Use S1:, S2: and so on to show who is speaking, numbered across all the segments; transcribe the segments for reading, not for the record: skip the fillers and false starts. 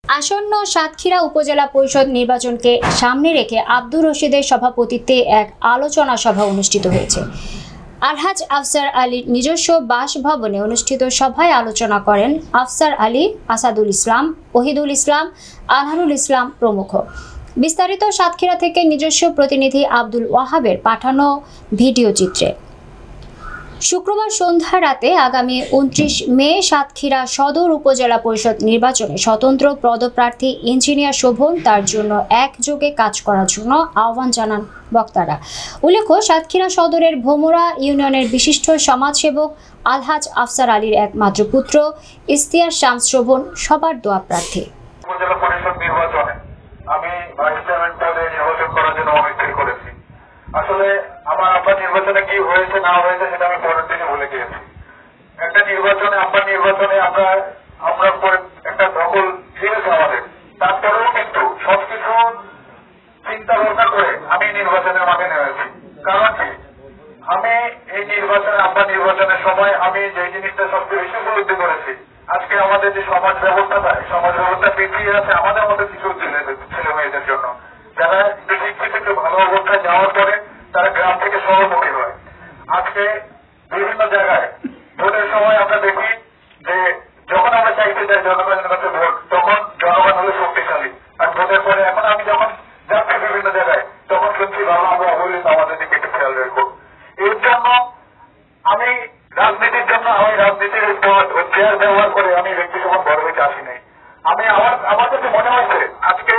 S1: আসন্ন সাতক্ষীরা উপজেলা পরিষদ নির্বাচনকে সামনে রেখে আব্দুর রশিদের সভাপতিত্বে এক আলোচনা সভা অনুষ্ঠিত হয়েছে। আলহাজ আফসার আলীর নিজস্ব বাসভবনে অনুষ্ঠিত সভায় আলোচনা করেন আফসার আলী, আসাদুল ইসলাম, ওহিদুল ইসলাম, আনহারুল ইসলাম প্রমুখ। বিস্তারিত সাতক্ষীরা থেকে নিজস্ব প্রতিনিধি আব্দুল ওয়াহাবের পাঠানো ভিডিও চিত্রে। শুক্রবার সন্ধ্যা রাতে আগামী 29 মে সাতক্ষীরা সদর উপজেলা পরিষদ নির্বাচনে স্বতন্ত্র পদপ্রার্থী ইঞ্জিনিয়ার শোভন তার জন্য একযোগে কাজ করার জন্য আহ্বান জানান বক্তারা। উল্লেখ্য, সাতক্ষীরা সদরের ভোমরা ইউনিয়নের বিশিষ্ট সমাজসেবক আলহাজ আফসার আলীর একমাত্র পুত্র ইস্তিয়ার শামস শোভন সবার দোয়া প্রার্থী।
S2: উপজেলা পরিষদ নির্বাচনে আমি ভাইস চেয়ারম্যান পদে নির্বাচন করার জন্য অনেক করেছি। আসলে আমার আব্বার নির্বাচনে কি হয়েছে না হয়েছে সেটা আমি পরের দিনে ভুলে গিয়েছি। একটা নির্বাচনে আব্বার নির্বাচনে আমরা একটা দখল দিয়েছে আমাদের, তারপরেও কিন্তু সবকিছু চিন্তা ভাবনা করে আমি নির্বাচনের মাঠে নেমেছি। কারণ কি, আমি এই নির্বাচনে আব্বার নির্বাচনের সময় আমি যে জিনিসটা সবচেয়ে বেশি উপলব্ধি করেছি, আজকে আমাদের যে সমাজ ব্যবস্থাটা পিছিয়ে আছে আমাদের মধ্যে কিছু ছেলে মেয়েদের জন্য, যারা শিক্ষিত একটু ভালো অবস্থায় যাওয়ার পরে তারা গ্রাম থেকে শহরমুখী হয়। আজকে বিভিন্ন জায়গায় ভোটের সময় আমরা দেখি যে যখন আমরা চাইতে যাই জনগণের কাছে ভোট, তখন জনগণ হলো শক্তিশালী। আর ভোটের পরে এখন আমি যখন যাচ্ছি বিভিন্ন জায়গায়, তখন শুনছি ভালো আমরা অবহেলিত, আমাদের দিকে একটু খেয়াল রাখবো। এর জন্য আমি রাজনীতির চেয়ার ব্যবহার করে আমি ব্যক্তি সমান বড় হইতে আসি নাই। আমার কাছে মনে হয়েছে আজকে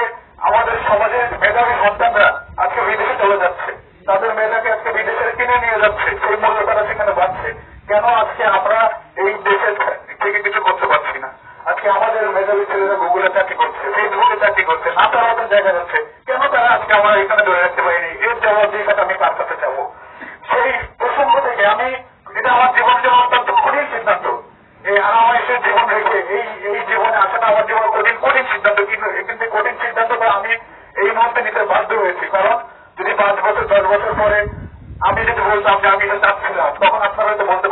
S2: আমাদের সমাজের মেধাবী সন্তানরা আজকে বিদেশে চলে যাচ্ছে, তাদের মেধাকে আজকে বিদেশে কিনে নিয়ে যাচ্ছে, সেই মূল্য তারা সেখানে পাচ্ছে। কেন আজকে আমরা এই দেশের থেকে কিছু করতে পারছি না? আজকে আমাদের মেধাবী ছেলেরা গুগলে চাকরি করছে, ফেসবুকে চাকরি করছে, না তারা ওদের জায়গা যাচ্ছে, কেন তারা আজকে আমরা এখানে ধরে রাখতে পারিনি? এর জবাব দিয়ে আমি কার কাছে যাবো? সেই প্রসঙ্গ থেকে এটা আমার জীবনের জন্য অত্যন্ত কঠিন সিদ্ধান্ত। এই আরামাইশের জীবন রেখে এই জীবনে আসাটা আমার জীবন কঠিন সিদ্ধান্ত, কিন্তু কঠিন সিদ্ধান্তটা আমি এই মুহূর্তে নিতে বাধ্য হয়েছি। কারণ যদি 5 বছর 10 বছর পরে আমি যদি বলতাম যে আমি এটা চাচ্ছিলাম, তখন আপনারা হয়তো বলতে